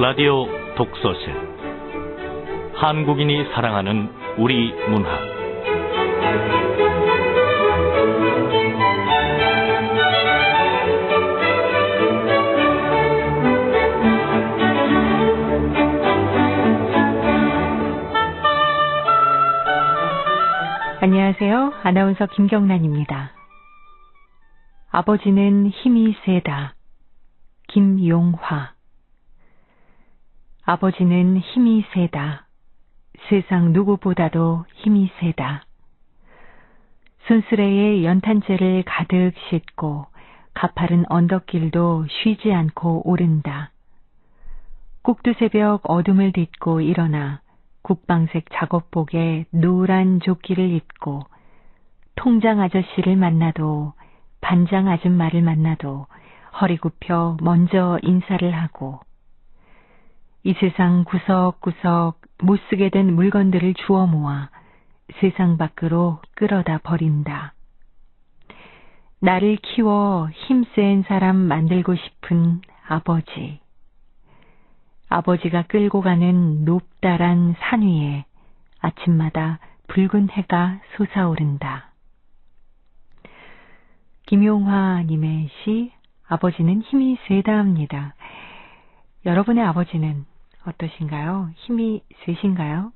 라디오 독서실 한국인이 사랑하는 우리 문학 안녕하세요. 아나운서 김경란입니다. 아버지는 힘이 세다. 김용화. 아버지는 힘이 세다. 세상 누구보다도 힘이 세다. 순수레에 연탄재를 가득 싣고 가파른 언덕길도 쉬지 않고 오른다. 꼭두새벽 어둠을 딛고 일어나 국방색 작업복에 노란 조끼를 입고 통장 아저씨를 만나도 반장 아줌마를 만나도 허리 굽혀 먼저 인사를 하고 이 세상 구석구석 못쓰게 된 물건들을 주워 모아 세상 밖으로 끌어다 버린다. 나를 키워 힘센 사람 만들고 싶은 아버지. 아버지가 끌고 가는 높다란 산 위에 아침마다 붉은 해가 솟아오른다. 김용화님의 시 아버지는 힘이 세다합니다. 여러분의 아버지는 어떠신가요? 힘이 세신가요?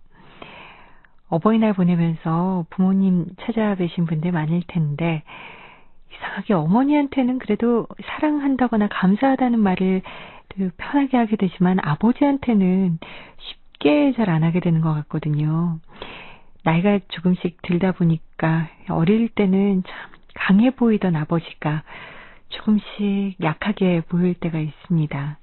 어버이날 보내면서 부모님 찾아뵈신 분들 많을 텐데 이상하게 어머니한테는 그래도 사랑한다거나 감사하다는 말을 편하게 하게 되지만 아버지한테는 쉽게 잘 안 하게 되는 것 같거든요. 나이가 조금씩 들다 보니까 어릴 때는 참 강해 보이던 아버지가 조금씩 약하게 보일 때가 있습니다.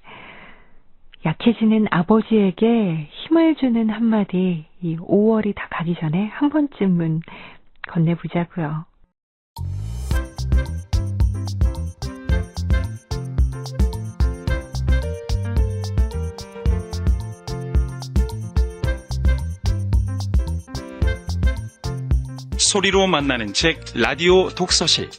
약해지는 아버지에게 힘을 주는 한마디 이 5월이 다 가기 전에 한 번쯤은 건네보자고요. 소리로 만나는 책 라디오 독서실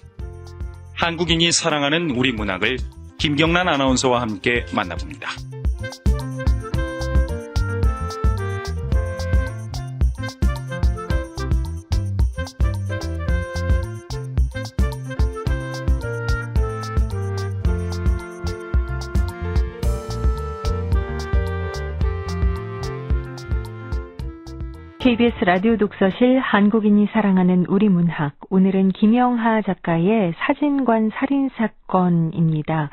한국인이 사랑하는 우리 문학을 김경란 아나운서와 함께 만나봅니다. KBS 라디오 독서실 한국인이 사랑하는 우리 문학. 오늘은 김영하 작가의 사진관 살인사건입니다.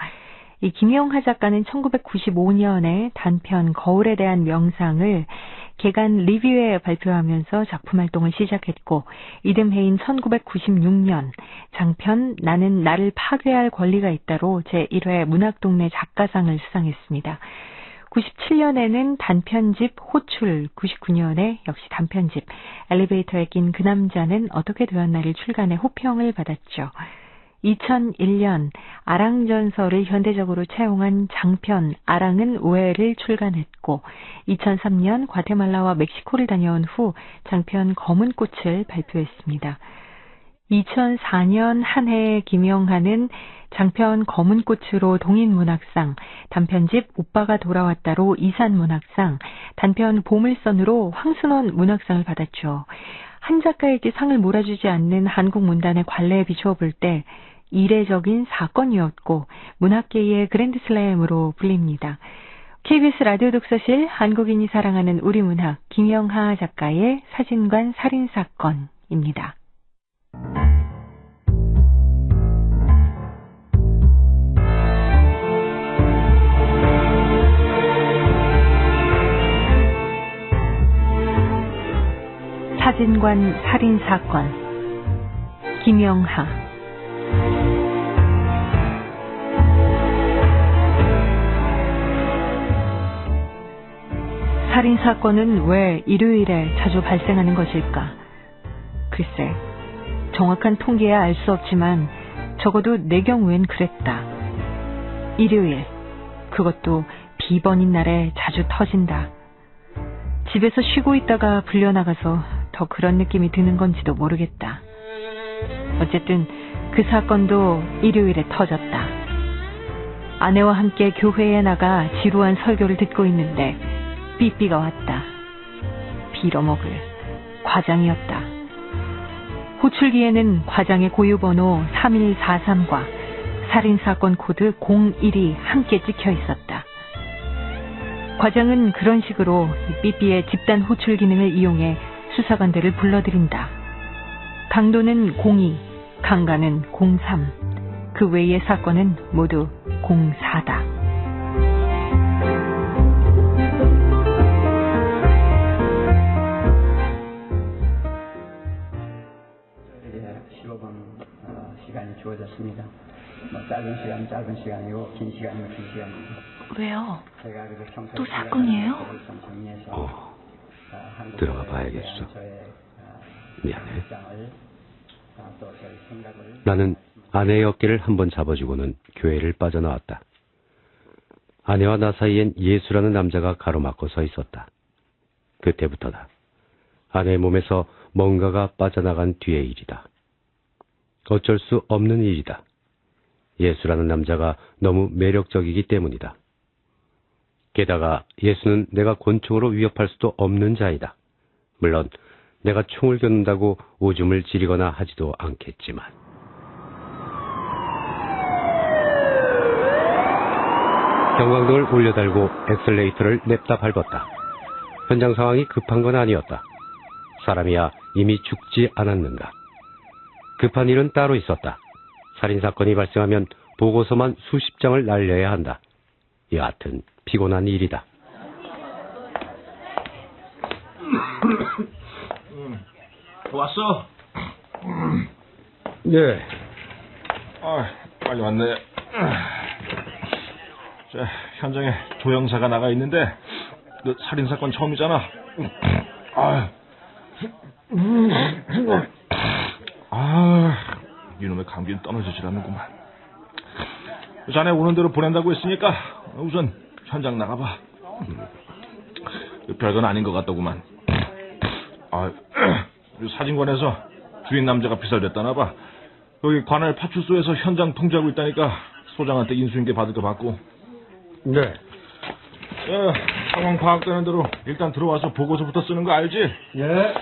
이 김영하 작가는 1995년에 단편 거울에 대한 명상을 개간 리뷰에 발표하면서 작품 활동을 시작했고 이듬해인 1996년 장편 나는 나를 파괴할 권리가 있다로 제1회 문학동네 작가상을 수상했습니다. 97년에는 단편집 호출, 99년에 역시 단편집 엘리베이터에 낀 그 남자는 어떻게 되었나를 출간해 호평을 받았죠. 2001년 아랑전설을 현대적으로 차용한 장편 아랑은 왜를 출간했고 2003년 과테말라와 멕시코를 다녀온 후 장편 검은 꽃을 발표했습니다. 2004년 한 해 김영하는 장편 검은 꽃으로 동인문학상, 단편집 오빠가 돌아왔다로 이산문학상, 단편 보물선으로 황순원 문학상을 받았죠. 한 작가에게 상을 몰아주지 않는 한국 문단의 관례에 비추어 볼 때 이례적인 사건이었고 문학계의 그랜드슬램으로 불립니다. KBS 라디오 독서실 한국인이 사랑하는 우리 문학 김영하 작가의 사진관 살인사건입니다. 사진관 살인사건 김영하. 살인사건은 왜 일요일에 자주 발생하는 것일까? 글쎄, 정확한 통계야 알 수 없지만 적어도 내 경우엔 그랬다. 일요일, 그것도 비번인 날에 자주 터진다. 집에서 쉬고 있다가 불려나가서 더 그런 느낌이 드는 건지도 모르겠다. 어쨌든 그 사건도 일요일에 터졌다. 아내와 함께 교회에 나가 지루한 설교를 듣고 있는데 삐삐가 왔다. 빌어먹을 과장이었다. 호출기에는 과장의 고유번호 3143과 살인사건 코드 01이 함께 찍혀 있었다. 과장은 그런 식으로 삐삐의 집단 호출 기능을 이용해 수사관들을 불러들인다. 강도는 02, 강간은 03, 그 외의 사건은 모두 04다. 시간이 주어졌습니다. 짧은 시간이고 긴 시간이면 긴 시간입니다. 왜요? 제가 그래서 평소 또 사건이에요? 좀 정리해서 들어가 봐야겠어. 미안해. 또 저희 생각을 나는 아내의 어깨를 한번 잡아주고는 교회를 빠져나왔다. 아내와 나 사이엔 예수라는 남자가 가로막고 서 있었다. 그때부터다. 아내의 몸에서 뭔가가 빠져나간 뒤의 일이다. 어쩔 수 없는 일이다. 예수라는 남자가 너무 매력적이기 때문이다. 게다가 예수는 내가 권총으로 위협할 수도 없는 자이다. 물론 내가 총을 겨눈다고 오줌을 지리거나 하지도 않겠지만. 경광등을 올려달고 엑셀레이터를 냅다 밟았다. 현장 상황이 급한 건 아니었다. 사람이야 이미 죽지 않았는가. 급한 일은 따로 있었다. 살인사건이 발생하면 보고서만 수십 장을 날려야 한다. 여하튼 피곤한 일이다. 왔어? 네. 빨리 왔네. 자, 현장에 조영사가 나가 있는데 너 살인사건 처음이잖아. 이놈의 감기는 떨어지질 않는구만. 자네 오는 대로 보낸다고 했으니까 우선 현장 나가봐. 별건 아닌 것 같더구만. 사진관에서 주인 남자가 피살됐다나봐. 여기 관할 파출소에서 현장 통제하고 있다니까 소장한테 인수인계 받을 거 받고. 네. 상황 파악되는 대로 일단 들어와서 보고서부터 쓰는 거 알지? 예.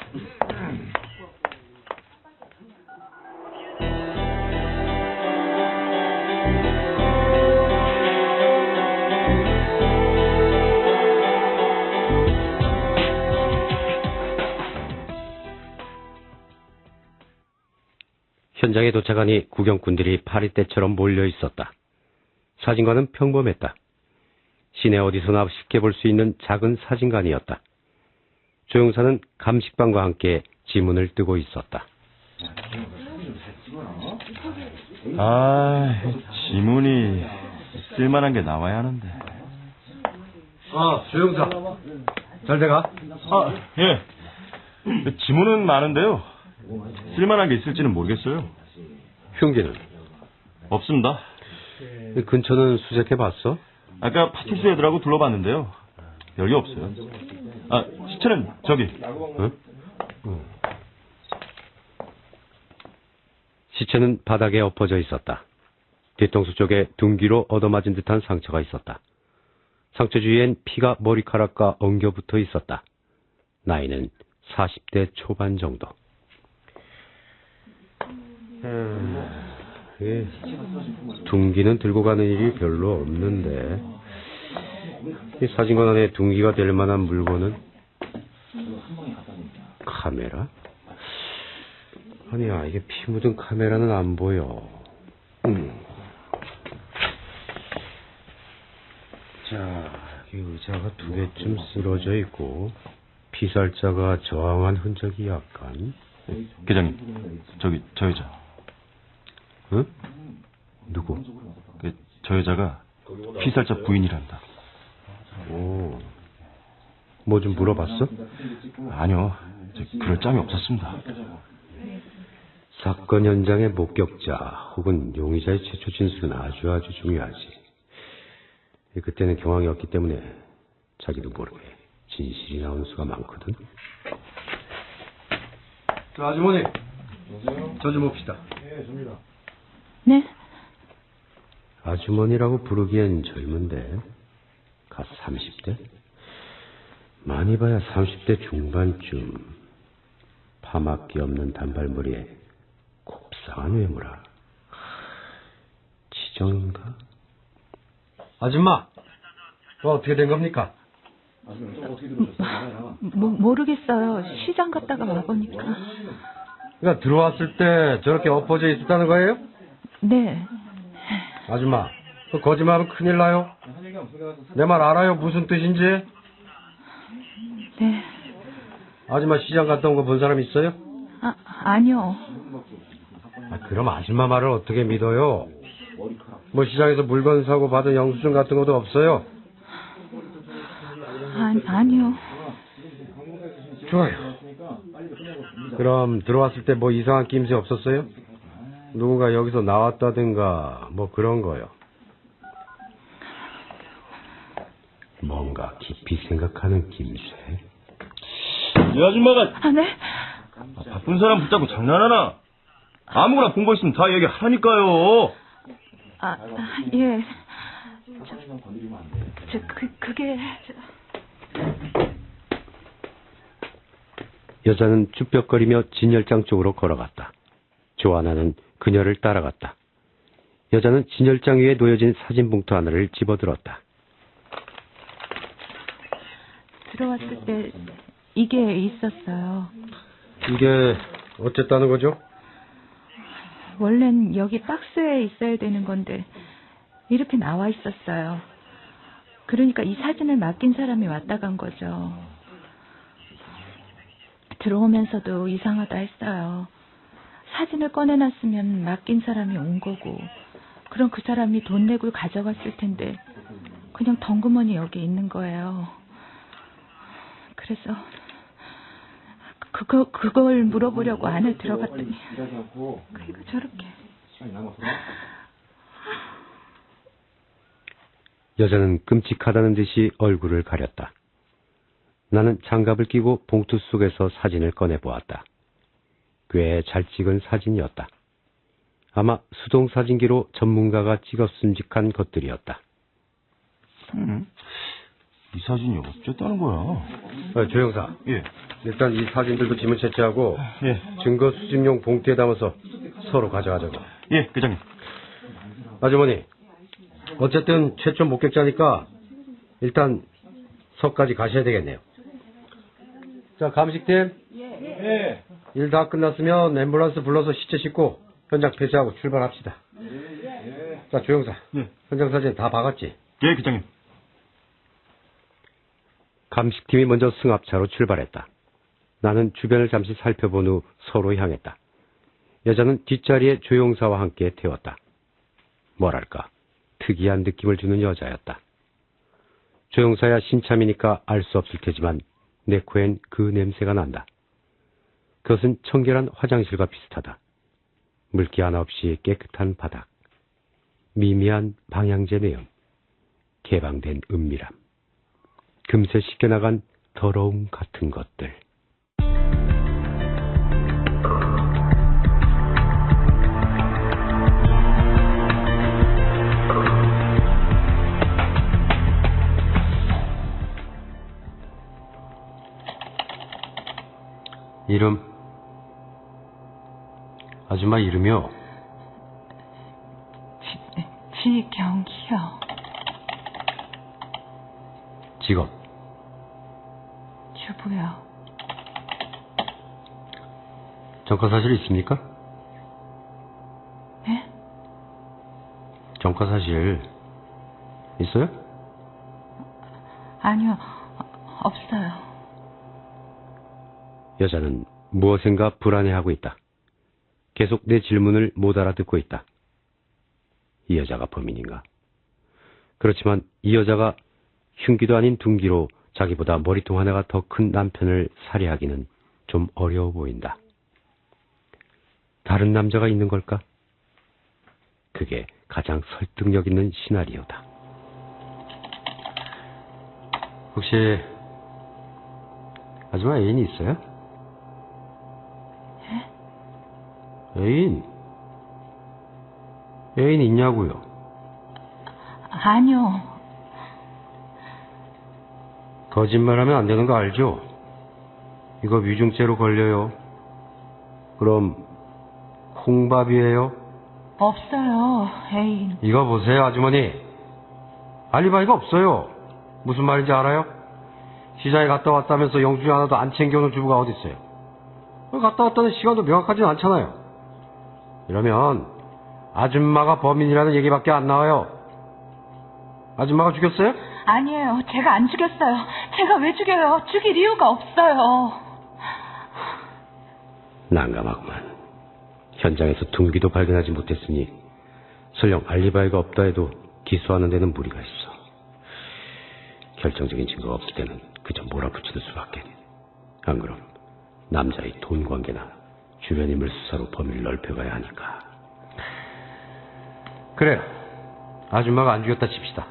현장에 도착하니 구경꾼들이 파리떼처럼 몰려 있었다. 사진관은 평범했다. 시내 어디서나 쉽게 볼 수 있는 작은 사진관이었다. 조영사는 감식반과 함께 지문을 뜨고 있었다. 지문이 쓸만한 게 나와야 하는데. 조영사. 잘 돼가? 예. 지문은 많은데요. 쓸만한 게 있을지는 모르겠어요. 흉기는? 없습니다. 근처는 수색해봤어? 아까 파출소 애들하고 둘러봤는데요. 별게 없어요. 시체는 저기. 응? 시체는 바닥에 엎어져 있었다. 뒤통수 쪽에 둔기로 얻어맞은 듯한 상처가 있었다. 상처 주위엔 피가 머리카락과 엉겨붙어 있었다. 나이는 40대 초반 정도. 둔기는 들고 가는 일이 별로 없는데 이 사진관 안에 둔기가 될 만한 물건은 카메라? 아니야, 이게 피 묻은 카메라는 안 보여. 자, 여기 의자가 2개쯤 쓰러져 있고 피살자가 저항한 흔적이 약간. 계장님, 저기 저 여자. 응? 누구? 저 여자가 피살자 부인이란다. 오, 뭐 좀 물어봤어? 아니요, 그럴 짬이 없었습니다. 사건 현장의 목격자 혹은 용의자의 최초 진술은 아주 중요하지. 그때는 경황이 없기 때문에 자기도 모르게 진실이 나오는 수가 많거든. 자, 아주머니, 저 좀 봅시다. 네? 아주머니라고 부르기엔 젊은데 갓 30대? 많이 봐야 30대 중반쯤. 파막기 없는 단발머리에 곱상한 외모라. 지정인가? 아줌마, 또 어떻게 된 겁니까? 모르겠어요. 시장 갔다가 와보니까. 그러니까 들어왔을 때 저렇게 엎어져 있었다는 거예요? 네. 아줌마, 그 거짓말하면 큰일 나요. 내 말 알아요? 무슨 뜻인지? 네. 아줌마 시장 갔다 온 거 본 사람 있어요? 아니요. 그럼 아줌마 말을 어떻게 믿어요? 뭐 시장에서 물건 사고 받은 영수증 같은 것도 없어요? 아니요. 좋아요. 그럼 들어왔을 때 뭐 이상한 낌새 없었어요? 누군가 여기서 나왔다든가 뭐 그런 거요. 뭔가 깊이 생각하는 낌새. 이 아줌마가 네? 바쁜 사람 붙잡고 장난하나? 아무거나 본 거 있으면 다 얘기하라니까요. 예. 그게... 여자는 쭈뼛거리며 진열장 쪽으로 걸어갔다. 조아나는 그녀를 따라갔다. 여자는 진열장 위에 놓여진 사진 봉투 하나를 집어들었다. 들어왔을 때 이게 있었어요. 이게 어쨌다는 거죠? 원래는 여기 박스에 있어야 되는 건데 이렇게 나와 있었어요. 그러니까 이 사진을 맡긴 사람이 왔다 간 거죠. 들어오면서도 이상하다 했어요. 사진을 꺼내놨으면 맡긴 사람이 온 거고 그럼 그 사람이 돈 내고 가져갔을 텐데 그냥 덩그머니 여기 있는 거예요. 그래서 그걸 물어보려고 안에 들어갔더니 그리고 저렇게. 여자는 끔찍하다는 듯이 얼굴을 가렸다. 나는 장갑을 끼고 봉투 속에서 사진을 꺼내보았다. 꽤 잘 찍은 사진이었다. 아마 수동사진기로 전문가가 찍었음직한 것들이었다. 이 사진이 어쨌다는 거야? 조 형사. 예. 일단 이 사진들도 지문 채취하고 예. 증거 수집용 봉투에 담아서 서로 가져가자고. 예, 회장님. 아주머니, 어쨌든 최초 목격자니까 일단 서까지 가셔야 되겠네요. 자, 감식팀. 예. 일 다 끝났으면 앰뷸런스 불러서 시체 싣고 현장 폐쇄하고 출발합시다. 자, 조영사. 예. 현장 사진 다 박았지? 예, 회장님. 감식팀이 먼저 승합차로 출발했다. 나는 주변을 잠시 살펴본 후 서로 향했다. 여자는 뒷자리에 조영사와 함께 태웠다. 뭐랄까, 특이한 느낌을 주는 여자였다. 조영사야 신참이니까 알 수 없을 테지만 내 코엔 그 냄새가 난다. 그것은 청결한 화장실과 비슷하다. 물기 하나 없이 깨끗한 바닥, 미미한 방향제 내음, 개방된 은밀함, 금세 씻겨나간 더러움 같은 것들. 이름, 아줌마 이름이요? 지경희요. 직업, 주부요. 전과사실 있습니까? 네? 전과사실 있어요? 아니요, 없어요. 여자는 무엇인가 불안해하고 있다. 계속 내 질문을 못 알아듣고 있다. 이 여자가 범인인가? 그렇지만 이 여자가 흉기도 아닌 둔기로 자기보다 머리통 하나가 더 큰 남편을 살해하기는 좀 어려워 보인다. 다른 남자가 있는 걸까? 그게 가장 설득력 있는 시나리오다. 혹시 아줌마 애인이 있어요? 애인 있냐고요? 아니요. 거짓말하면 안 되는 거 알죠? 이거 위중죄로 걸려요. 그럼 콩밥이에요? 없어요. 에이. 이거 보세요, 아주머니. 알리바이가 없어요. 무슨 말인지 알아요? 시장에 갔다 왔다면서 영수증 하나도 안 챙겨오는 주부가 어디 있어요? 갔다 왔다는 시간도 명확하진 않잖아요. 이러면 아줌마가 범인이라는 얘기밖에 안 나와요. 아줌마가 죽였어요? 아니에요. 제가 안 죽였어요. 제가 왜 죽여요? 죽일 이유가 없어요. 난감하구만. 현장에서 둥기도 발견하지 못했으니 설령 알리바이가 없다 해도 기소하는 데는 무리가 있어. 결정적인 증거가 없을 때는 그저 몰아붙이는 수밖에. 안 그럼 남자의 돈 관계나 주변 인물 수사로 범위를 넓혀가야 하니까. 그래요. 아줌마가 안 죽였다 칩시다.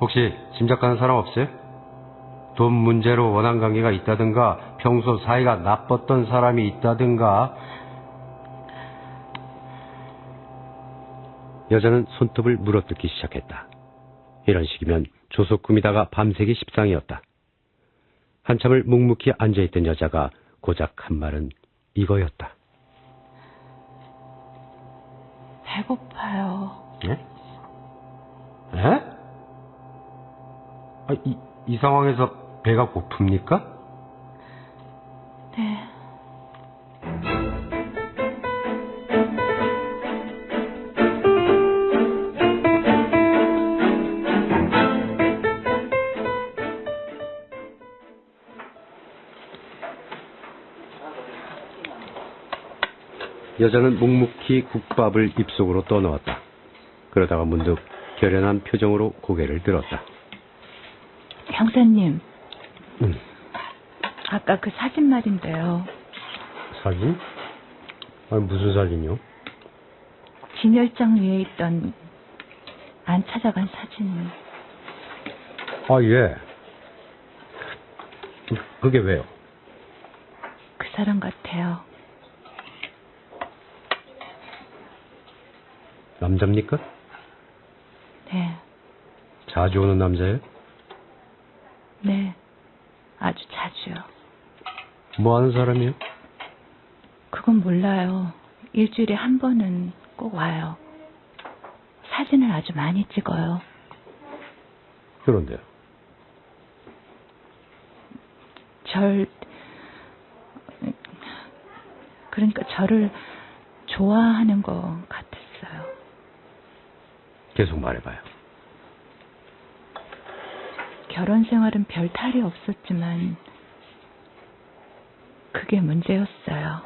혹시 짐작가는 사람 없어요? 돈 문제로 원한 관계가 있다든가 평소 사이가 나빴던 사람이 있다든가. 여자는 손톱을 물어뜯기 시작했다. 이런 식이면 조속금이다가 밤새기 십상이었다. 한참을 묵묵히 앉아있던 여자가 고작 한 말은 이거였다. 배고파요. 예? 에? 이 상황에서 배가 고픕니까? 네. 여자는 묵묵히 국밥을 입속으로 떠넣었다. 그러다가 문득 결연한 표정으로 고개를 들었다. 형사님, 아까 그 사진 말인데요. 사진? 아니, 무슨 사진이요? 진열장 위에 있던 안 찾아간 사진. 아, 예. 그게 왜요? 그 사람 같아요. 남자입니까? 네. 자주 오는 남자예요? 네. 아주 자주요. 뭐 하는 사람이요? 그건 몰라요. 일주일에 한 번은 꼭 와요. 사진을 아주 많이 찍어요. 그런데요? 그러니까 저를 좋아하는 것 같았어요. 계속 말해봐요. 결혼 생활은 별 탈이 없었지만 그게 문제였어요.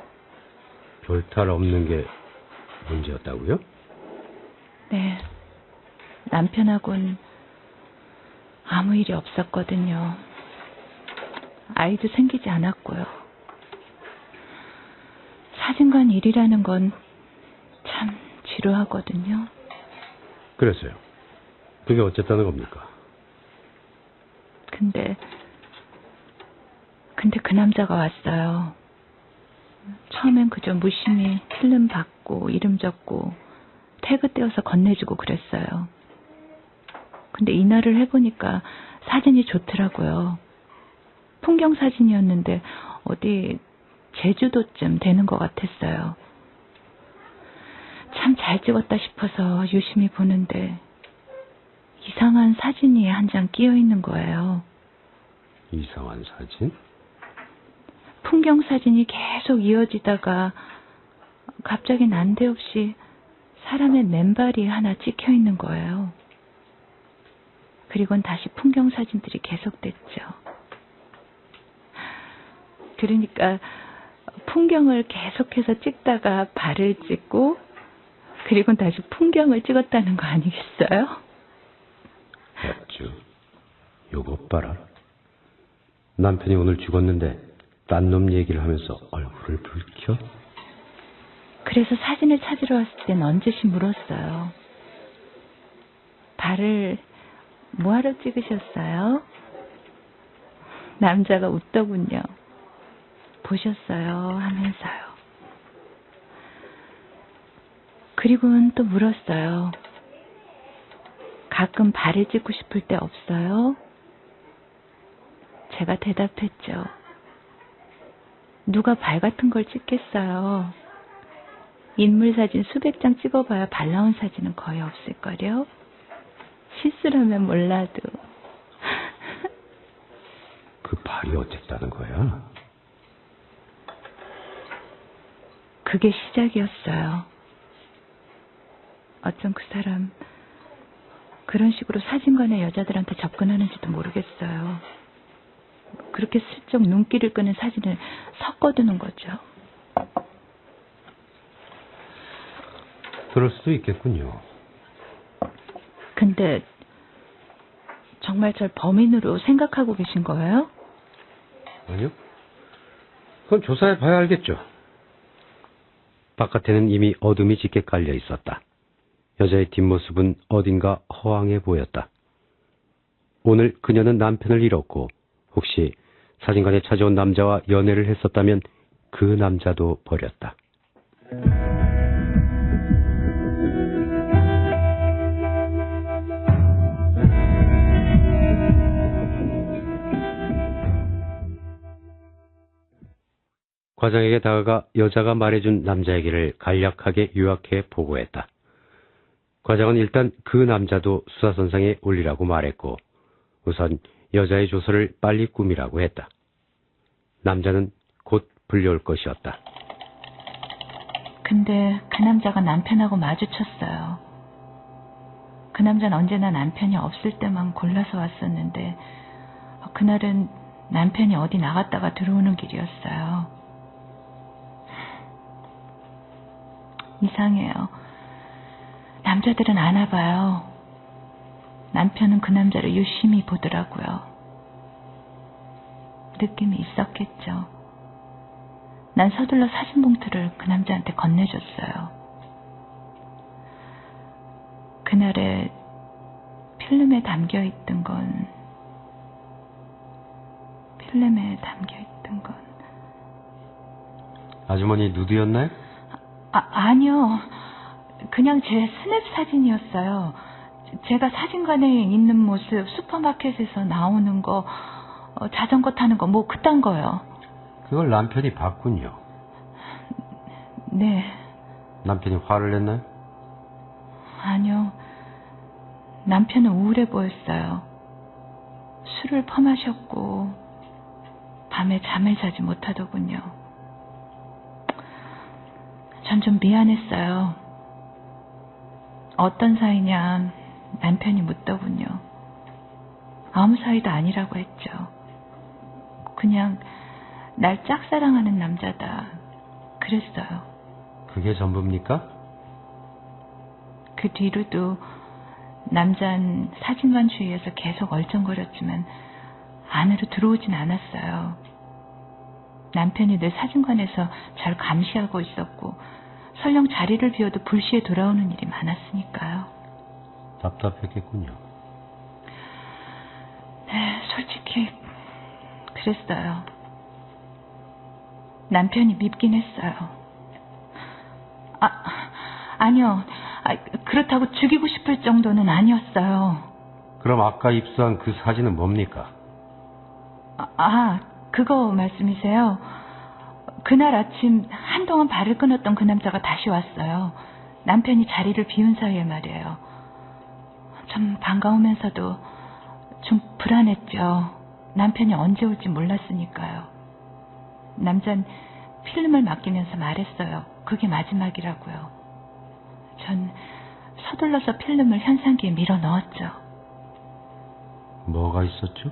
별탈 없는 게 문제였다고요? 네. 남편하고는 아무 일이 없었거든요. 아이도 생기지 않았고요. 사진관 일이라는 건 참 지루하거든요. 그랬어요. 그게 어쨌다는 겁니까? 근데 그 남자가 왔어요. 처음엔 그저 무심히 필름 받고 이름 적고 태그 떼어서 건네주고 그랬어요. 근데 이날을 해보니까 사진이 좋더라고요. 풍경 사진이었는데 어디 제주도쯤 되는 것 같았어요. 참 잘 찍었다 싶어서 유심히 보는데 이상한 사진이 한 장 끼어 있는 거예요. 이상한 사진? 풍경 사진이 계속 이어지다가 갑자기 난데없이 사람의 맨발이 하나 찍혀 있는 거예요. 그리고는 다시 풍경 사진들이 계속됐죠. 그러니까 풍경을 계속해서 찍다가 발을 찍고 그리고는 다시 풍경을 찍었다는 거 아니겠어요? 맞죠. 요거 봐라. 남편이 오늘 죽었는데 딴 놈 얘기를 하면서 얼굴을 붉혀? 그래서 사진을 찾으러 왔을 땐 언제시 물었어요. 발을 뭐하러 찍으셨어요? 남자가 웃더군요. 보셨어요 하면서요. 그리고는 또 물었어요. 가끔 발을 찢고 싶을 때 없어요? 제가 대답했죠. 누가 발 같은 걸 찍겠어요. 인물 사진 수백 장 찍어봐야 발 나온 사진은 거의 없을걸요? 실수라면 몰라도. 그 발이 어쨌다는 거야? 그게 시작이었어요. 어쩜 그 사람 그런 식으로 사진관의 여자들한테 접근하는지도 모르겠어요. 그렇게 슬쩍 눈길을 끄는 사진을 섞어두는 거죠. 그럴 수도 있겠군요. 근데 정말 절 범인으로 생각하고 계신 거예요? 아니요. 그건 조사해 봐야 알겠죠. 바깥에는 이미 어둠이 짙게 깔려 있었다. 여자의 뒷모습은 어딘가 허황해 보였다. 오늘 그녀는 남편을 잃었고 혹시 사진관에 찾아온 남자와 연애를 했었다면 그 남자도 버렸다. 과장에게 다가가 여자가 말해준 남자 얘기를 간략하게 요약해 보고했다. 과장은 일단 그 남자도 수사선상에 올리라고 말했고 우선 여자의 조서를 빨리 꾸미라고 했다. 남자는 곧 불려올 것이었다. 근데 그 남자가 남편하고 마주쳤어요. 그 남자는 언제나 남편이 없을 때만 골라서 왔었는데 그날은 남편이 어디 나갔다가 들어오는 길이었어요. 이상해요. 남자들은 아나 봐요. 남편은 그 남자를 유심히 보더라고요. 느낌이 있었겠죠. 난 서둘러 사진 봉투를 그 남자한테 건네줬어요. 그날에 필름에 담겨있던 건 아주머니 누드였나요? 아니요. 그냥 제 스냅 사진이었어요. 제가 사진관에 있는 모습, 슈퍼마켓에서 나오는 거, 자전거 타는 거, 뭐 그딴 거요. 그걸 남편이 봤군요. 네. 남편이 화를 냈나요? 아니요. 남편은 우울해 보였어요. 술을 퍼마셨고 밤에 잠을 자지 못하더군요. 전 좀 미안했어요. 어떤 사이냐 남편이 묻더군요. 아무 사이도 아니라고 했죠. 그냥 날 짝사랑하는 남자다 그랬어요. 그게 전부입니까? 그 뒤로도 남자는 사진관 주위에서 계속 얼쩡거렸지만 안으로 들어오진 않았어요. 남편이 늘 사진관에서 잘 감시하고 있었고 설령 자리를 비워도 불시에 돌아오는 일이 많았으니까요. 답답했겠군요. 네, 솔직히 그랬어요. 남편이 밉긴 했어요. 아니요. 그렇다고 죽이고 싶을 정도는 아니었어요. 그럼 아까 입수한 그 사진은 뭡니까? 그거 말씀이세요? 그날 아침 한동안 발을 끊었던 그 남자가 다시 왔어요. 남편이 자리를 비운 사이에 말이에요. 좀 반가우면서도 좀 불안했죠. 남편이 언제 올지 몰랐으니까요. 남잔 필름을 맡기면서 말했어요. 그게 마지막이라고요. 전 서둘러서 필름을 현상기에 밀어 넣었죠. 뭐가 있었죠?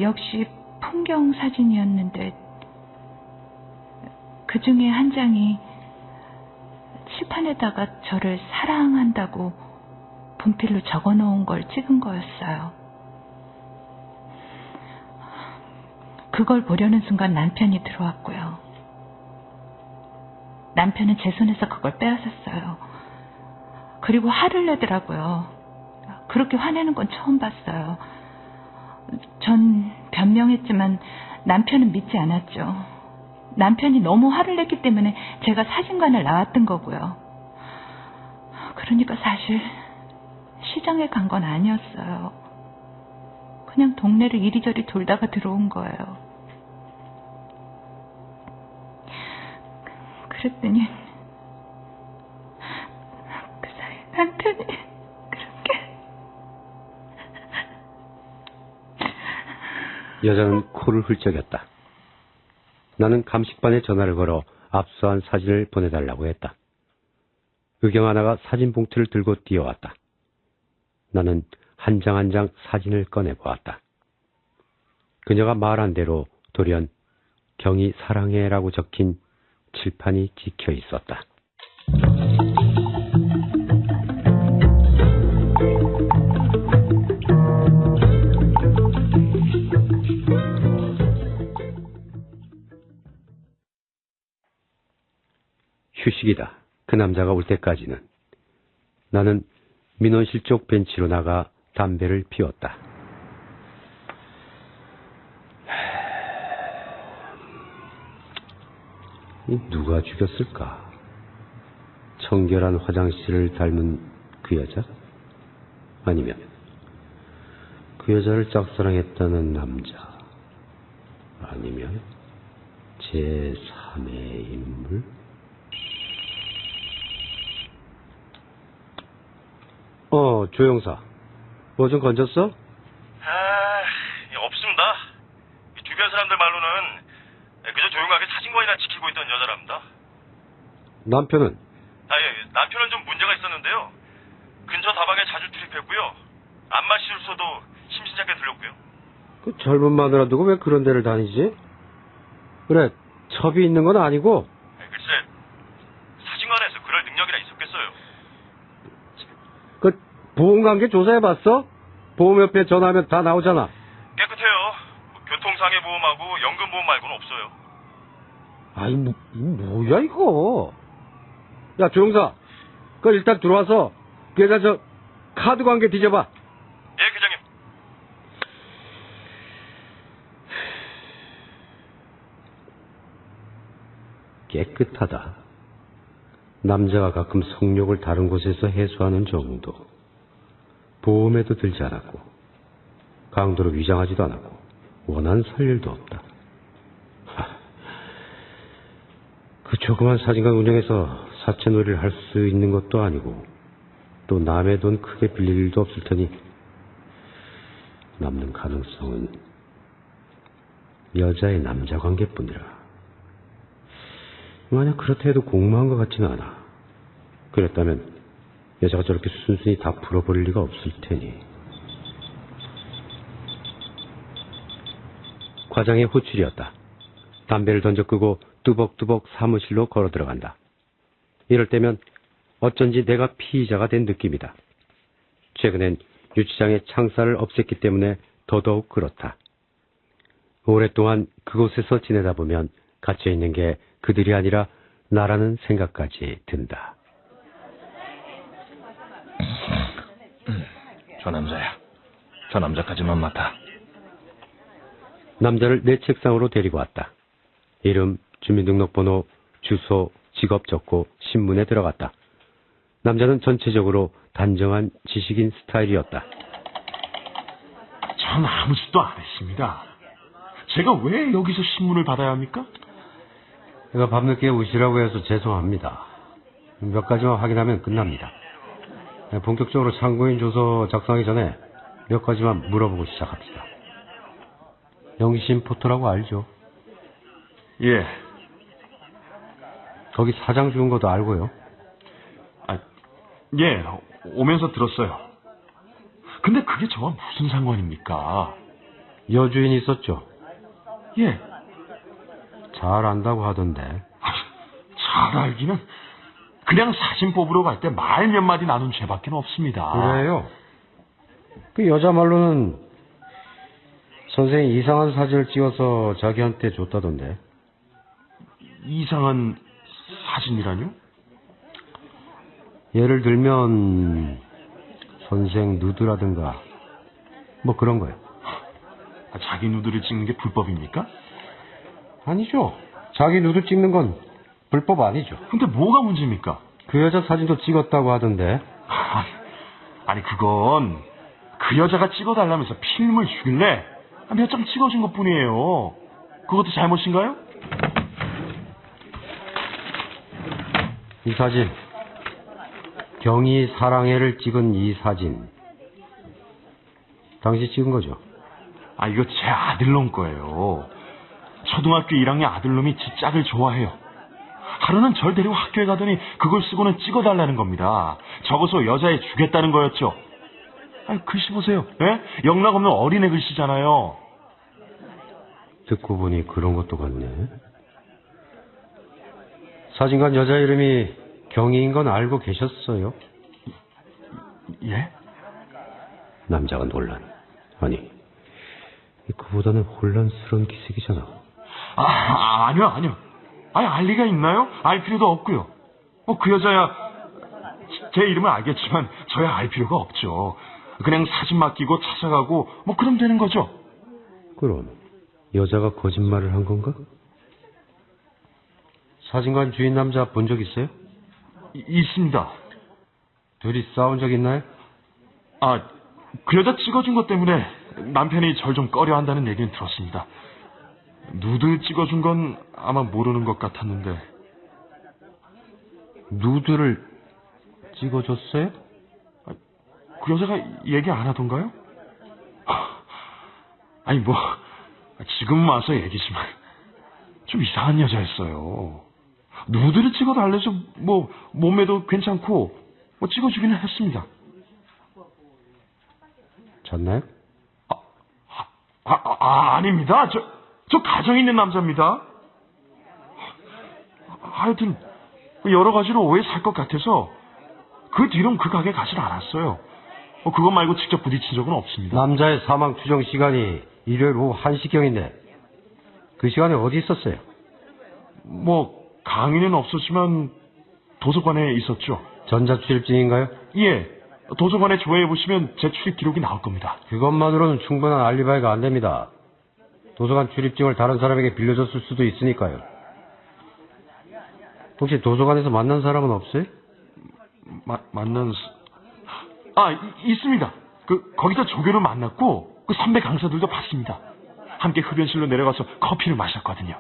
역시 풍경 사진이었는데 그 중에 한 장이 칠판에다가 저를 사랑한다고 분필로 적어놓은 걸 찍은 거였어요. 그걸 보려는 순간 남편이 들어왔고요. 남편은 제 손에서 그걸 빼앗았어요. 그리고 화를 내더라고요. 그렇게 화내는 건 처음 봤어요. 전 변명했지만 남편은 믿지 않았죠. 남편이 너무 화를 냈기 때문에 제가 사진관을 나왔던 거고요. 그러니까 사실 시장에 간 건 아니었어요. 그냥 동네를 이리저리 돌다가 들어온 거예요. 그랬더니 그 사이 남편이 그렇게 여자는 코를 훌쩍였다. 나는 감식반에 전화를 걸어 압수한 사진을 보내달라고 했다. 의경 하나가 사진 봉투를 들고 뛰어왔다. 나는 한 장 한 장 사진을 꺼내보았다. 그녀가 말한 대로 돌연 경이 사랑해라고 적힌 칠판이 찍혀 있었다. 휴식이다. 그 남자가 올 때까지는. 나는 민원실 쪽 벤치로 나가 담배를 피웠다. 누가 죽였을까? 청결한 화장실을 닮은 그 여자? 아니면 그 여자를 짝사랑했다는 남자? 아니면 제3의 인물? 조영사. 뭐 좀 건졌어? 없습니다. 주변 사람들 말로는 그저 조용하게 사진관이나 지키고 있던 여자랍니다. 남편은? 남편은 좀 문제가 있었는데요. 근처 다방에 자주 출입했고요. 안마실소도 심심찮게 들렸고요. 그 젊은 마누라 두고 왜 그런 데를 다니지? 그래, 첩이 있는 건 아니고? 글쎄, 사진관에서 그럴 능력이나 있었겠어요. 그 보험관계 조사해봤어? 보험협회에 전화하면 다 나오잖아. 깨끗해요. 교통상해보험하고 연금보험 말고는 없어요. 아이, 뭐야 이거? 야, 조영사, 그 일단 들어와서 그 여자 저 카드 관계 뒤져봐. 예, 계장님. 깨끗하다. 남자가 가끔 성욕을 다른 곳에서 해소하는 정도. 보험에도 들지 않았고 강도로 위장하지도 않았고 원한 살 일도 없다. 그 조그만 사진관 운영에서 사채놀이를 할 수 있는 것도 아니고 또 남의 돈 크게 빌릴 일도 없을 테니 남는 가능성은 여자의 남자 관계뿐이라. 만약 그렇다 해도 공모한 것 같지는 않아. 그랬다면 여자가 저렇게 순순히 다 풀어버릴 리가 없을 테니. 과장의 호출이었다. 담배를 던져 끄고 뚜벅뚜벅 사무실로 걸어 들어간다. 이럴 때면 어쩐지 내가 피의자가 된 느낌이다. 최근엔 유치장의 창살을 없앴기 때문에 더더욱 그렇다. 오랫동안 그곳에서 지내다 보면 갇혀있는 게 그들이 아니라 나라는 생각까지 든다. 저 남자야. 저 남자까지만 맡아. 남자를 내 책상으로 데리고 왔다. 이름, 주민등록번호, 주소, 직업 적고 신문에 들어갔다. 남자는 전체적으로 단정한 지식인 스타일이었다. 전 아무 짓도 안 했습니다. 제가 왜 여기서 신문을 받아야 합니까? 제가 밤늦게 오시라고 해서 죄송합니다. 몇 가지만 확인하면 끝납니다. 본격적으로 참고인 조서 작성하기 전에 몇 가지만 물어보고 시작합시다. 영신포토라고 알죠? 예. 거기 사장 죽은 것도 알고요. 예, 오면서 들었어요. 근데 그게 저와 무슨 상관입니까? 여주인 있었죠? 예. 잘 안다고 하던데. 잘 알기는 그냥 사진 뽑으러 갈 때 말 몇 마디 나눈 죄밖에 없습니다. 그래요? 그 여자 말로는 선생이 이상한 사진을 찍어서 자기한테 줬다던데. 이상한 사진이라뇨? 예를 들면 선생 누드라든가 뭐 그런 거요. 자기 누드를 찍는 게 불법입니까? 아니죠. 자기 누드 찍는 건 불법 아니죠. 근데 뭐가 문제입니까? 그 여자 사진도 찍었다고 하던데. 아니, 그건 그 여자가 찍어달라면서 필름을 주길래 몇 장 찍어준 것 뿐이에요. 그것도 잘못인가요? 이 사진, 경희 사랑해를 찍은 이 사진, 당시 찍은 거죠? 아, 이거 제 아들놈 거예요. 초등학교 1학년 아들놈이 지 짝을 좋아해요. 하루는 절 데리고 학교에 가더니 그걸 쓰고는 찍어달라는 겁니다. 적어서 여자애 주겠다는 거였죠. 아니, 글씨 보세요. 예? 영락 없는 어린애 글씨잖아요. 듣고 보니 그런 것도 같네. 사진관 여자 이름이 경희인 건 알고 계셨어요? 예? 남자가 논란. 아니, 그보다는 혼란스러운 기색이잖아. 아니요. 아니, 알 리가 있나요? 알 필요도 없고요. 그 여자야 제 이름을 알겠지만 저야 알 필요가 없죠. 그냥 사진 맡기고 찾아가고 그럼 되는 거죠. 그럼 여자가 거짓말을 한 건가? 사진관 주인 남자 본 적 있어요? 있습니다. 둘이 싸운 적 있나요? 그 여자 찍어준 것 때문에 남편이 절 좀 꺼려한다는 얘기는 들었습니다. 누드 찍어준 건 아마 모르는 것 같았는데. 누드를 찍어줬어요? 그 여자가 얘기 안 하던가요? 아니, 지금 와서 얘기지만 좀 이상한 여자였어요. 누드를 찍어달래서 몸매도 괜찮고 찍어주기는 했습니다. 잤나요? 아닙니다. 저 가정 있는 남자입니다. 하여튼 여러 가지로 오해 살 것 같아서 그 뒤로는 그 가게 가질 않았어요. 그것 말고 직접 부딪힌 적은 없습니다. 남자의 사망 추정 시간이 일요일 오후 1시경인데 그 시간에 어디 있었어요? 강의는 없었지만 도서관에 있었죠. 전자출입증인가요? 예. 도서관에 조회해보시면 제 출입 기록이 나올 겁니다. 그것만으로는 충분한 알리바이가 안 됩니다. 도서관 출입증을 다른 사람에게 빌려줬을 수도 있으니까요. 혹시 도서관에서 만난 사람은 없어요? 있습니다. 거기서 조교를 만났고 선배 강사들도 봤습니다. 함께 흡연실로 내려가서 커피를 마셨거든요.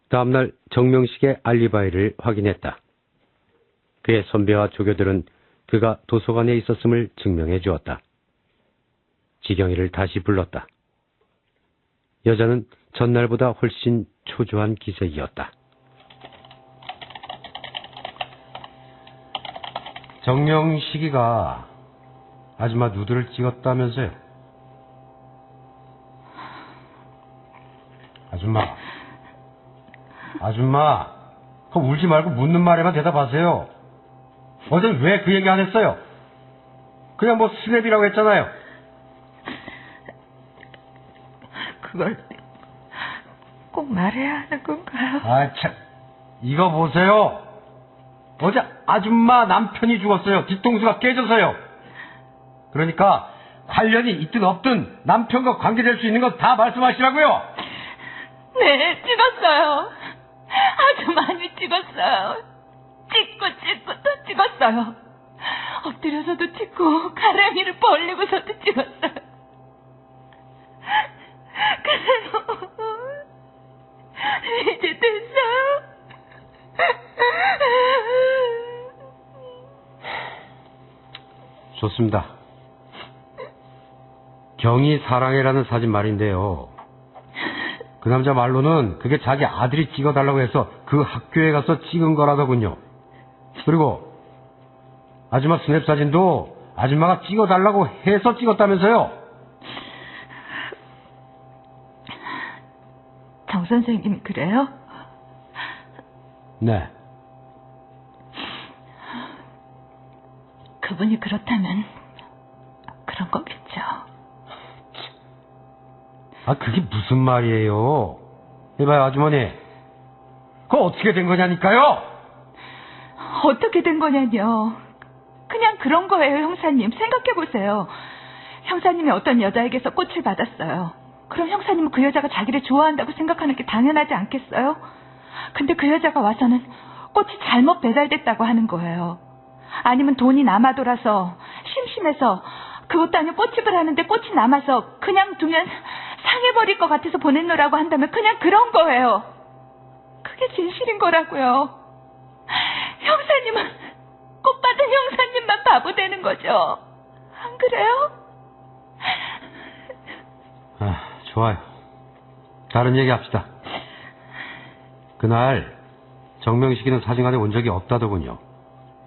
다음날 정명식의 알리바이를 확인했다. 그의 선배와 조교들은 그가 도서관에 있었음을 증명해 주었다. 지경이를 다시 불렀다. 여자는 전날보다 훨씬 초조한 기색이었다. 정명식이가 아줌마 누드를 찍었다면서요? 아줌마, 그거 울지 말고 묻는 말에만 대답하세요. 어제 왜 그 얘기 안 했어요? 그냥 스냅이라고 했잖아요. 그걸 꼭 말해야 하는 건가요? 참, 이거 보세요. 어제 아줌마 남편이 죽었어요. 뒤통수가 깨져서요. 그러니까 관련이 있든 없든 남편과 관계될 수 있는 건 다 말씀하시라고요. 네, 찍었어요. 아주 많이 찍었어요. 찍고 또 찍었어요. 엎드려서도 찍고 가랑이를 벌리고서도 찍었어요. 그래요. 이제 됐어요. 좋습니다. 경희 사랑해라는 사진 말인데요. 그 남자 말로는 그게 자기 아들이 찍어달라고 해서 그 학교에 가서 찍은 거라더군요. 그리고 아줌마 스냅 사진도 아줌마가 찍어달라고 해서 찍었다면서요. 정 선생님이 그래요? 네. 그분이 그렇다면 그런 거겠죠. 그게 무슨 말이에요? 해봐요, 아주머니. 그거 어떻게 된 거냐니까요? 어떻게 된 거냐뇨. 그냥 그런 거예요, 형사님. 생각해보세요. 형사님이 어떤 여자에게서 꽃을 받았어요. 그럼 형사님은 그 여자가 자기를 좋아한다고 생각하는 게 당연하지 않겠어요? 근데 그 여자가 와서는 꽃이 잘못 배달됐다고 하는 거예요. 아니면 돈이 남아돌아서 심심해서 그것도 아니고 꽃집을 하는데 꽃이 남아서 그냥 두면 상해버릴 것 같아서 보내놓으라고 한다면 그냥 그런 거예요. 그게 진실인 거라고요. 형사님은 꽃 받은 형사님만 바보 되는 거죠. 안 그래요? 좋아요. 다른 얘기 합시다. 그날 정명식이는 사진관에 온 적이 없다더군요.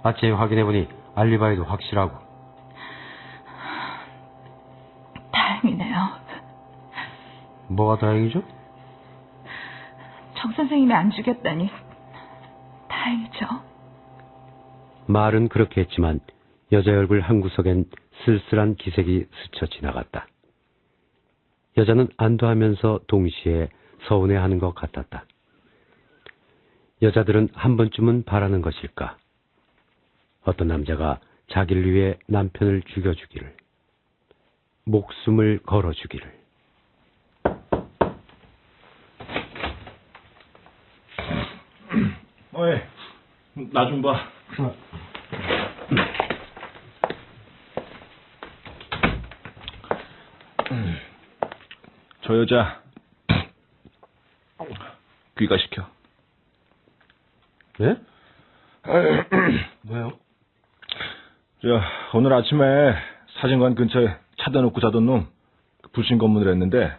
아침에 확인해보니 알리바이도 확실하고. 다행이네요. 뭐가 다행이죠? 정 선생님이 안 죽였다니 다행이죠. 말은 그렇게 했지만 여자의 얼굴 한 구석엔 쓸쓸한 기색이 스쳐 지나갔다. 여자는 안도하면서 동시에 서운해하는 것 같았다. 여자들은 한 번쯤은 바라는 것일까? 어떤 남자가 자기를 위해 남편을 죽여주기를, 목숨을 걸어주기를. 어이, 나 좀 봐. 저 여자 귀가시켜. 네? 왜요? 오늘 아침에 사진관 근처에 차대 놓고 자던 놈 불신 검문을 했는데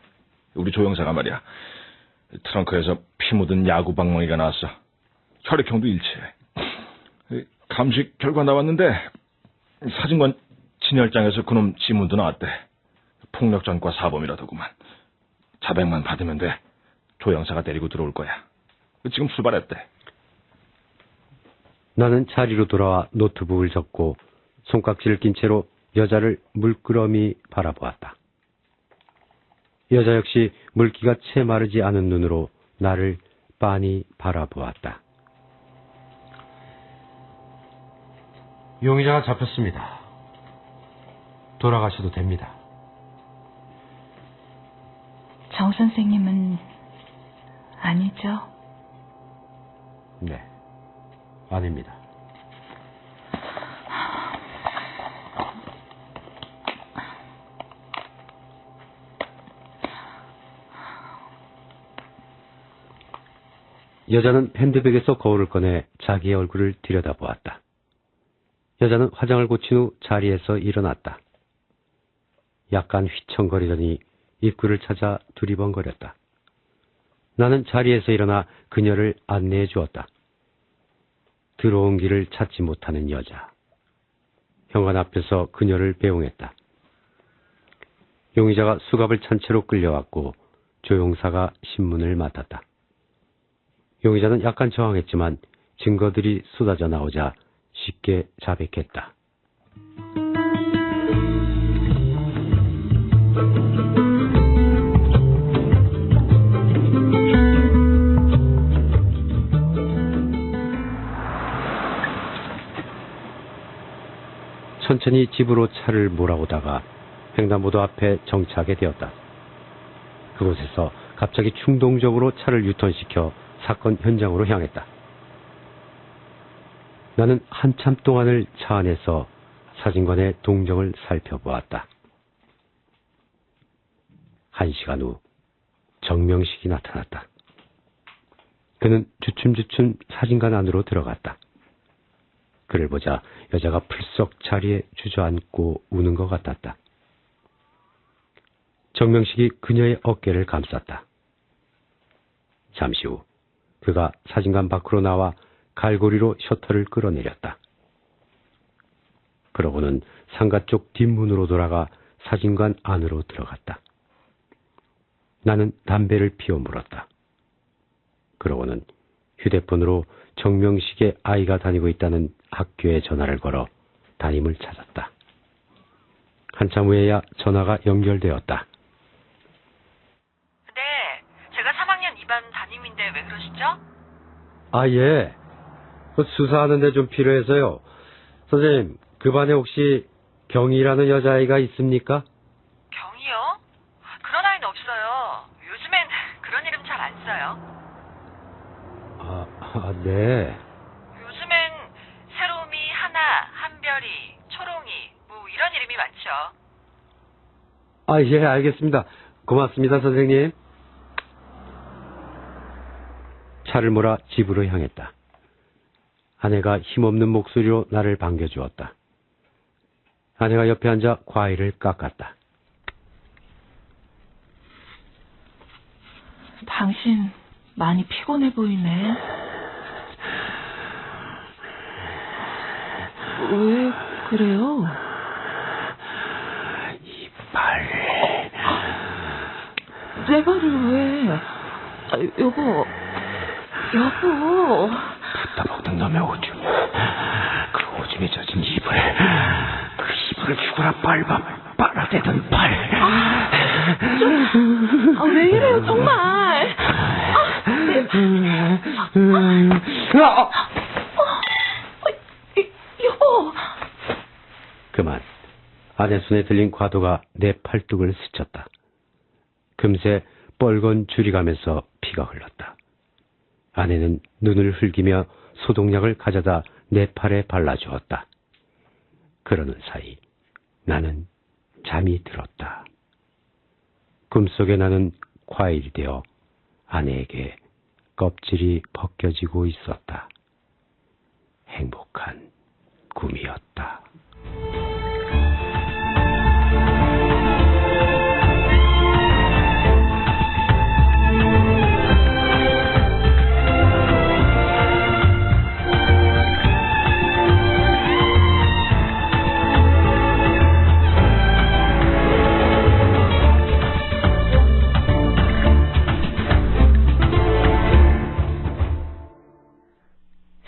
우리 조영사가 말이야. 트렁크에서 피 묻은 야구 방망이가 나왔어. 혈액형도 일치해. 감식 결과 나왔는데 사진관 진열장에서 그놈 지문도 나왔대. 폭력전과 사범이라더구만. 자백만 받으면 돼. 조영사가 데리고 들어올 거야. 지금 출발했대. 나는 자리로 돌아와 노트북을 접고 손깍지를 낀 채로 여자를 물끄러미 바라보았다. 여자 역시 물기가 채 마르지 않은 눈으로 나를 빤히 바라보았다. 용의자가 잡혔습니다. 돌아가셔도 됩니다. 정 선생님은 아니죠? 네, 아닙니다. 여자는 핸드백에서 거울을 꺼내 자기의 얼굴을 들여다보았다. 여자는 화장을 고친 후 자리에서 일어났다. 약간 휘청거리더니 입구를 찾아 두리번거렸다. 나는 자리에서 일어나 그녀를 안내해 주었다. 들어온 길을 찾지 못하는 여자. 현관 앞에서 그녀를 배웅했다. 용의자가 수갑을 찬 채로 끌려왔고 조용사가 신문을 맡았다. 용의자는 약간 저항했지만 증거들이 쏟아져 나오자 쉽게 자백했다. 천천히 집으로 차를 몰아오다가 횡단보도 앞에 정차하게 되었다. 그곳에서 갑자기 충동적으로 차를 유턴시켜 사건 현장으로 향했다. 나는 한참 동안을 차 안에서 사진관의 동정을 살펴보았다. 1시간 후 정명식이 나타났다. 그는 주춤주춤 사진관 안으로 들어갔다. 그를 보자 여자가 풀썩 자리에 주저앉고 우는 것 같았다. 정명식이 그녀의 어깨를 감쌌다. 잠시 후 그가 사진관 밖으로 나와 갈고리로 셔터를 끌어내렸다. 그러고는 상가 쪽 뒷문으로 돌아가 사진관 안으로 들어갔다. 나는 담배를 피워 물었다. 그러고는 휴대폰으로 정명식의 아이가 다니고 있다는 학교에 전화를 걸어 담임을 찾았다. 한참 후에야 전화가 연결되었다. 네, 제가 3학년 2반 담임인데 왜 그러시죠? 아, 예. 수사하는데 좀 필요해서요. 선생님, 그 반에 혹시 경이라는 여자아이가 있습니까? 경이요? 그런 아이는 없어요. 요즘엔 그런 이름 잘 안 써요. 네. 요즘엔 새롬이, 하나, 한별이, 초롱이 뭐 이런 이름이 많죠. 예, 알겠습니다. 고맙습니다, 선생님. 차를 몰아 집으로 향했다. 아내가 힘없는 목소리로 나를 반겨주었다. 아내가 옆에 앉아 과일을 깎았다. 당신 많이 피곤해 보이네. 왜 그래요? 이빨. 내 발을 왜? 여보. 붙어먹는 놈의 오줌. 그 오줌에 젖은 이불. 그 이불을 죽어라 빨아대던 팔. 왜 이래요 정말? 여보. 그만 아내 손에 들린 과도가 내 팔뚝을 스쳤다. 금세 뻘건 줄이가면서 피가 흘렀다. 아내는 눈을 흘기며 소독약을 가져다 내 팔에 발라주었다. 그러는 사이 나는 잠이 들었다. 꿈속에 나는 과일이 되어 아내에게 껍질이 벗겨지고 있었다. 행복한 꿈이었다.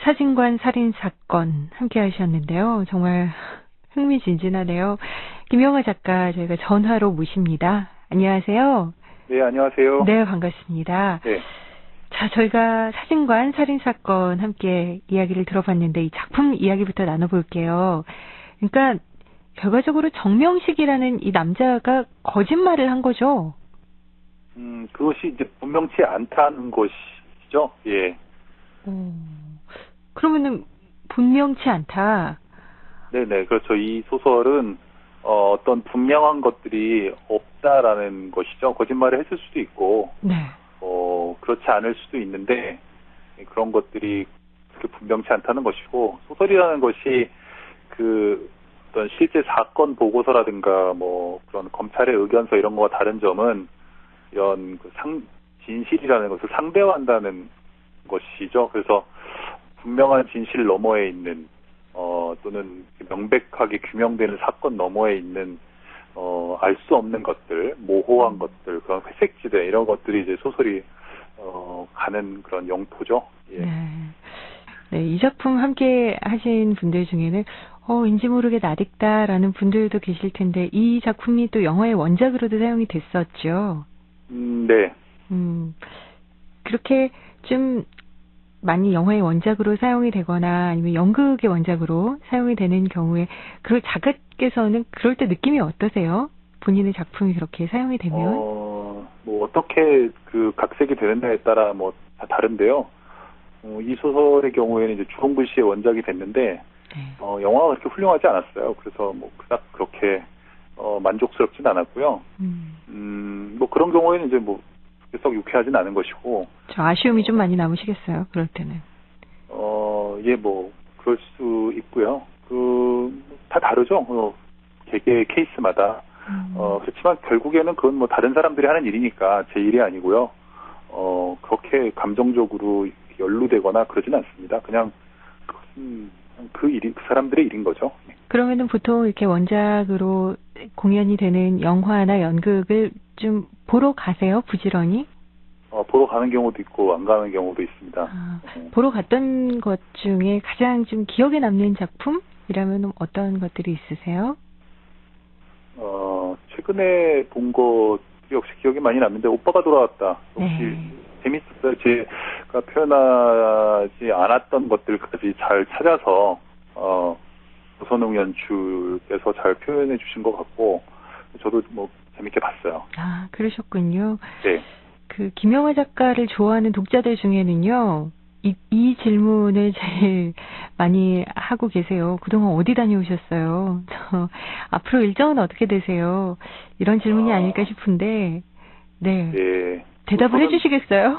사진관 살인사건 함께 하셨는데요. 정말 흥미진진하네요. 김영하 작가 저희가 전화로 모십니다. 안녕하세요. 네, 안녕하세요. 네, 반갑습니다. 네. 자, 저희가 사진관 살인사건 함께 이야기를 들어봤는데 이 작품 이야기부터 나눠볼게요. 그러니까 결과적으로 정명식이라는 이 남자가 거짓말을 한 거죠? 그것이 이제 분명치 않다는 것이죠. 예. 그러면은 분명치 않다. 네네, 그렇죠. 이 소설은 어떤 분명한 것들이 없다라는 것이죠. 거짓말을 했을 수도 있고, 네. 그렇지 않을 수도 있는데 그런 것들이 그렇게 분명치 않다는 것이고, 소설이라는 것이 그 어떤 실제 사건 보고서라든가 뭐 그런 검찰의 의견서 이런 거와 다른 점은 이런 그 진실이라는 것을 상대화한다는 것이죠. 그래서 분명한 진실 너머에 있는 또는 명백하게 규명되는 사건 너머에 있는 알 수 없는 것들, 모호한 것들, 그런 회색지대 이런 것들이 이제 소설이 가는 그런 영토죠. 예. 네, 이 작품 함께 하신 분들 중에는 왠지 모르게 낯익다라는 분들도 계실 텐데 이 작품이 또 영화의 원작으로도 사용이 됐었죠. 네. 그렇게 좀 많이 영화의 원작으로 사용이 되거나 아니면 연극의 원작으로 사용이 되는 경우에 그 작가께서는 그럴 때 느낌이 어떠세요? 본인의 작품이 그렇게 사용이 되면? 뭐 어떻게 그 각색이 되느냐에 따라 뭐 다 다른데요. 이 소설의 경우에는 이제 주홍글 씨의 원작이 됐는데 영화가 그렇게 훌륭하지 않았어요. 그래서 뭐 그닥 그렇게 만족스럽진 않았고요. 뭐 그런 경우에는 이제 뭐 썩 유쾌하진 않은 것이고. 저 아쉬움이 좀 많이 남으시겠어요, 그럴 때는. 예, 뭐 그럴 수 있고요. 다 다르죠. 개개의 케이스마다. 그렇지만 결국에는 그건 뭐 다른 사람들이 하는 일이니까 제 일이 아니고요. 그렇게 감정적으로 연루되거나 그러진 않습니다. 그냥 그 사람들의 일인 거죠. 그러면은 보통 이렇게 원작으로 공연이 되는 영화나 연극을 좀 보러 가세요, 부지런히? 보러 가는 경우도 있고 안 가는 경우도 있습니다. 보러 갔던 것 중에 가장 좀 기억에 남는 작품이라면 어떤 것들이 있으세요? 최근에 본 것 역시 기억이 많이 남는데 오빠가 돌아왔다. 역시 재밌었어요. 제 표현하지 않았던 것들까지 잘 찾아서 조선웅 연출께서 잘 표현해 주신 것 같고 저도 뭐 재밌게 봤어요. 아, 그러셨군요. 네. 그 김영하 작가를 좋아하는 독자들 중에는요. 이 질문을 제일 많이 하고 계세요. 그동안 어디 다녀오셨어요? 앞으로 일정은 어떻게 되세요? 이런 질문이 아닐까 싶은데, 네. 네. 대답을 해주시겠어요?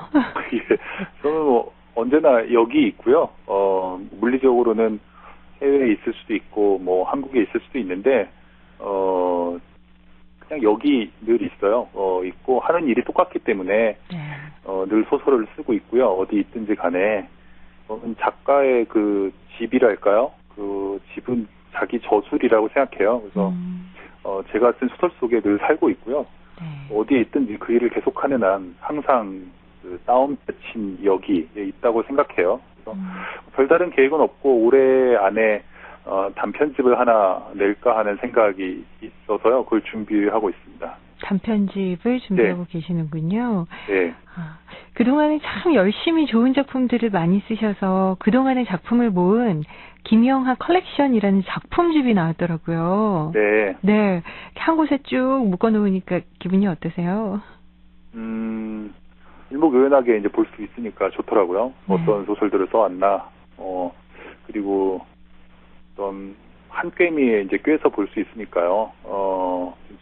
예. 저는 뭐 언제나 여기 있고요. 물리적으로는 해외에 있을 수도 있고, 뭐 한국에 있을 수도 있는데, 그냥 여기 늘 있어요. 있고 하는 일이 똑같기 때문에 늘 소설을 쓰고 있고요. 어디 있든지 간에 작가의 그 집이랄까요? 그 집은 자기 저술이라고 생각해요. 그래서 제가 쓴 소설 속에 늘 살고 있고요. 어디에 있든지 그 일을 계속하는 한 항상 그 다운받친 여기에 있다고 생각해요. 그래서 별다른 계획은 없고 올해 안에 단편집을 하나 낼까 하는 생각이 있어서요. 그걸 준비하고 있습니다. 단편집을 준비하고 계시는군요. 네. 그동안에 참 열심히 좋은 작품들을 많이 쓰셔서 그동안의 작품을 모은 김영하 컬렉션이라는 작품집이 나왔더라고요. 네. 네. 한 곳에 쭉 묶어놓으니까 기분이 어떠세요? 일목요연하게 이제 볼 수 있으니까 좋더라고요. 어떤 소설들을 써왔나, 그리고 어떤 한 꿰미에 이제 꿰서 볼 수 있으니까요.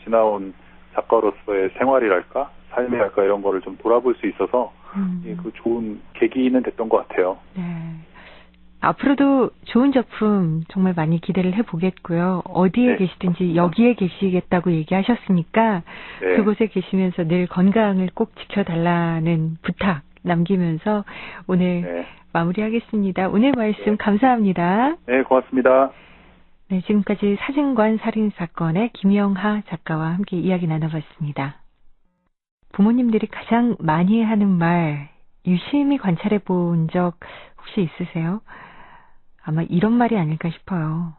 지나온 작가로서의 생활이랄까, 삶이랄까 이런 거를 좀 돌아볼 수 있어서 그 좋은 계기는 됐던 것 같아요. 네. 앞으로도 좋은 작품 정말 많이 기대를 해보겠고요. 어디에 계시든지 여기에 계시겠다고 얘기하셨으니까 그곳에 계시면서 늘 건강을 꼭 지켜달라는 부탁 남기면서 오늘 마무리하겠습니다. 오늘 말씀 감사합니다. 네, 고맙습니다. 네, 지금까지 사진관 살인사건의 김영하 작가와 함께 이야기 나눠봤습니다. 부모님들이 가장 많이 하는 말 유심히 관찰해 본 적 혹시 있으세요? 아마 이런 말이 아닐까 싶어요.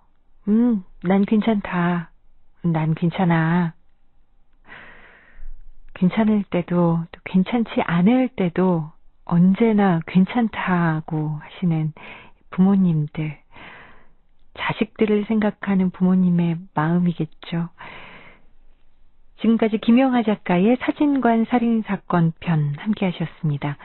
난 괜찮다. 난 괜찮아. 괜찮을 때도 또 괜찮지 않을 때도 언제나 괜찮다고 하시는 부모님들. 자식들을 생각하는 부모님의 마음이겠죠. 지금까지 김영하 작가의 사진관 살인사건 편 함께 하셨습니다.